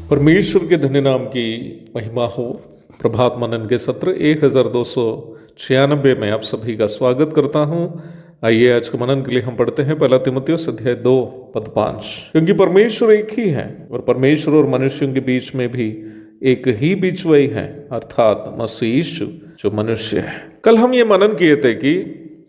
परमेश्वर के धन्य नाम की महिमा हो। प्रभात मनन के सत्र 1296 में आप सभी का स्वागत करता हूं। आइए आज के मनन के लिए हम पढ़ते हैं पहला तीमुथियुस अध्याय 2 पद 5। क्योंकि परमेश्वर एक ही है और परमेश्वर और मनुष्यों के बीच में भी एक ही बीचवई है, अर्थात मसीह यीशु जो मनुष्य है। कल हम ये मनन किए थे कि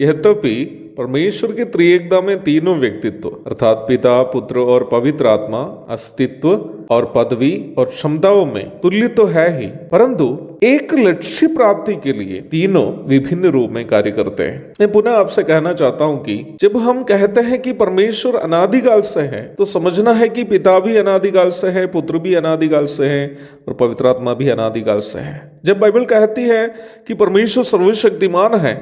यद्यपि परमेश्वर के त्रिएकता में तीनों व्यक्तित्व अर्थात पिता, पुत्र और पवित्र आत्मा अस्तित्व और पदवी और क्षमताओं में तुल्य तो है ही, परंतु एक लक्ष्य प्राप्ति के लिए तीनों विभिन्न रूप में कार्य करते हैं। मैं पुनः आपसे कहना चाहता हूं कि जब हम कहते हैं कि परमेश्वर अनादिकाल से है, तो समझना है कि पिता भी अनादिकाल से है, पुत्र भी अनादिकाल से है और पवित्र आत्मा भी अनादिकाल से है। जब बाइबल कहती है कि परमेश्वर सर्वशक्तिमान है,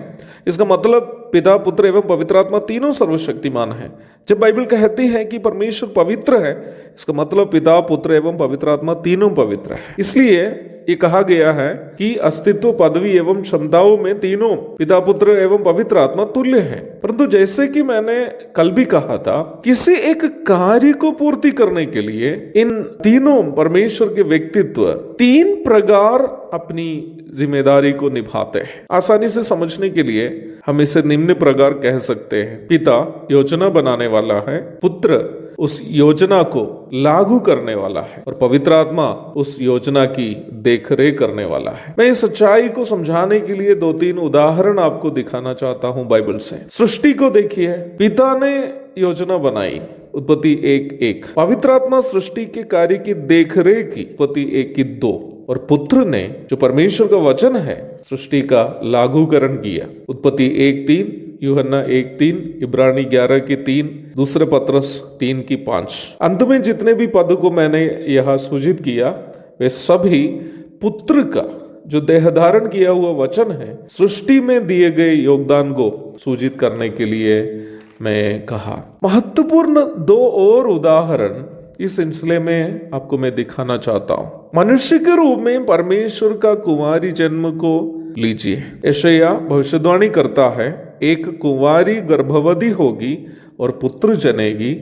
इसका मतलब पिता, पुत्र एवं पवित्र आत्मा तीनों सर्वशक्तिमान है। जब बाइबल कहती है कि परमेश्वर पवित्र है, इसका मतलब पिता, पुत्र एवं पवित्र आत्मा तीनों पवित्र है। इसलिए ये कहा गया है कि अस्तित्व, पदवी एवं क्षमताओं में तीनों पिता, पुत्र एवं पवित्र आत्मा तुल्य है। परंतु जैसे कि मैंने कल भी कहा था, किसी एक कार्य को पूर्ति करने के लिए इन तीनों परमेश्वर के व्यक्तित्व तीन प्रकार अपनी जिम्मेदारी को निभाते हैं। आसानी से समझने के लिए हम इसे निम्न प्रकार कह सकते हैं। पिता योजना बनाने वाला है, पुत्र उस योजना को लागू करने वाला है और पवित्र आत्मा उस योजना की देखरेख करने वाला है। मैं इस सच्चाई को समझाने के लिए 2-3 उदाहरण आपको दिखाना चाहता हूं बाइबल से। सृष्टि को देखिए, पिता ने योजना बनाई, उत्पत्ति 1:1। पवित्र आत्मा सृष्टि के कार्य की देखरेख की, उत्पत्ति 1:2। और पुत्र ने, जो परमेश्वर का वचन है, सृष्टि का लागूकरण किया, उत्पत्ति 1:3, यूहन्ना 1:3, इब्रानी 11:3, दूसरे पत्रस 3:5। अंत में जितने भी पद को मैंने यहाँ सूचित किया, वे सभी पुत्र का जो देह धारण किया हुआ वचन है, सृष्टि में दिए गए योगदान को सूचित करने के लिए मैं कहा। महत्वपूर्ण 2 और उदाहरण इस सिलसिले में आपको मैं दिखाना चाहता हूं। मनुष्य के रूप में परमेश्वर का कुंवारी जन्म को लीजिए। यशायाह भविष्यवाणी करता है, एक कुंवारी गर्भवती होगी और पुत्र जनेगी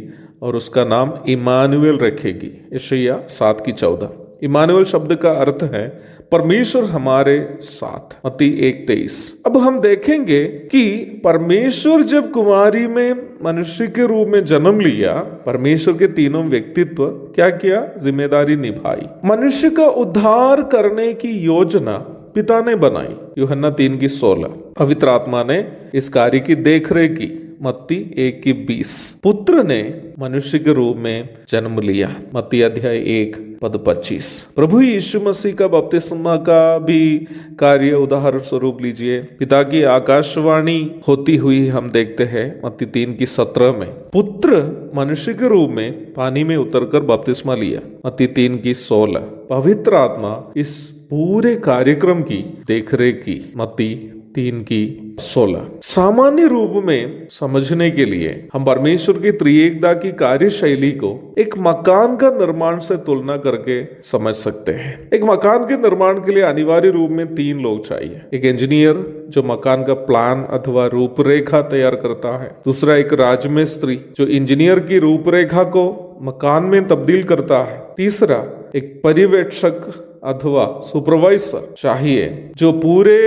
और उसका नाम इमानुएल रखेगी। यशायाह 7:14। इमानुएल शब्द का अर्थ है परमेश्वर हमारे साथ, मत्ती 1:23। अब हम देखेंगे कि परमेश्वर जब कुमारी में मनुष्य के रूप में जन्म लिया, परमेश्वर के तीनों व्यक्तित्व क्या किया? जिम्मेदारी निभाई। मनुष्य का उद्धार करने की योजना पिता ने बनाई, यूहन्ना 3:16। पवित्र आत्मा ने इस कार्य की देखरेख की, मत्ती 1:20। पुत्र ने मनुष्य के रूप में जन्म लिया, मत्ती अध्याय 1 पद 25। प्रभु यीशु मसीह का बपतिस्मा का भी कार्य उदाहरण स्वरूप लीजिए। पिता की आकाशवाणी होती हुई हम देखते हैं, मत्ती 3:17 में। पुत्र मनुष्य के रूप में पानी में उतरकर बपतिस्मा लिया, मत्ती 3:16। पवित्र आत्मा इस पूरे कार्यक्रम की देखरेख की, मत्ती 3:16। सामान्य रूप में समझने के लिए हम परमेश्वर की त्रिएकता की कार्यशैली को एक मकान का निर्माण से तुलना करके समझ सकते हैं। एक मकान के निर्माण के लिए अनिवार्य रूप में 3 लोग चाहिए। एक इंजीनियर जो मकान का प्लान अथवा रूपरेखा तैयार करता है, दूसरा एक राजमिस्त्री जो इंजीनियर की रूपरेखा को मकान में तब्दील करता है, तीसरा एक पर्यवेक्षक अथवा सुपरवाइजर चाहिए जो पूरे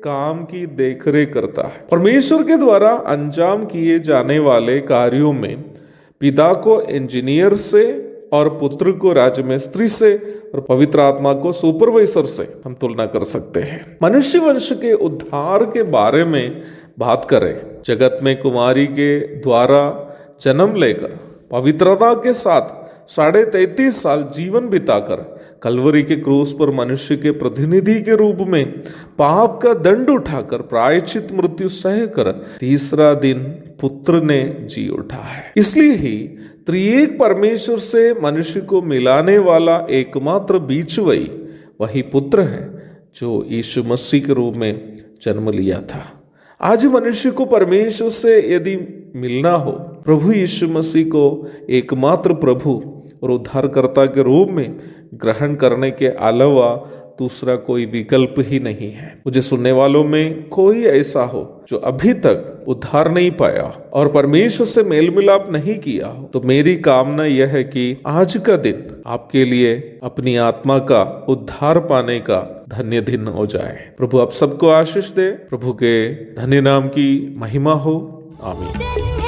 काम की देखरेख करता है। परमेश्वर के द्वारा अंजाम किए जाने वाले कार्यों में पिता को इंजीनियर से और पुत्र को राजमिस्त्री से और पवित्र आत्मा को सुपरवाइजर से हम तुलना कर सकते हैं। मनुष्य वंश के उद्धार के बारे में बात करें, जगत में कुमारी के द्वारा जन्म लेकर पवित्रता के साथ 33.5 साल जीवन बिताकर कलवरी के क्रूस पर मनुष्य के प्रतिनिधि के रूप में पाप का दंड उठाकर प्रायश्चित मृत्यु सहकर तीसरा दिन पुत्र ने जी उठा है। इसलिए ही त्रिएक परमेश्वर से मनुष्य को मिलाने वाला एकमात्र बीचवई वही पुत्र है जो यीशु मसीह के रूप में जन्म लिया था। आज मनुष्य को परमेश्वर से यदि मिलना हो, प्रभु यीशु मसीह को एकमात्र प्रभु और उद्धारकर्ता के रूप में ग्रहण करने के अलावा दूसरा कोई विकल्प ही नहीं है। मुझे सुनने वालों में कोई ऐसा हो जो अभी तक उद्धार नहीं पाया और परमेश्वर से मेल मिलाप नहीं किया हो, तो मेरी कामना यह है कि आज का दिन आपके लिए अपनी आत्मा का उद्धार पाने का धन्य दिन हो जाए। प्रभु आप सबको आशीष दे। प्रभु के धन्य नाम की महिमा हो। आमीन।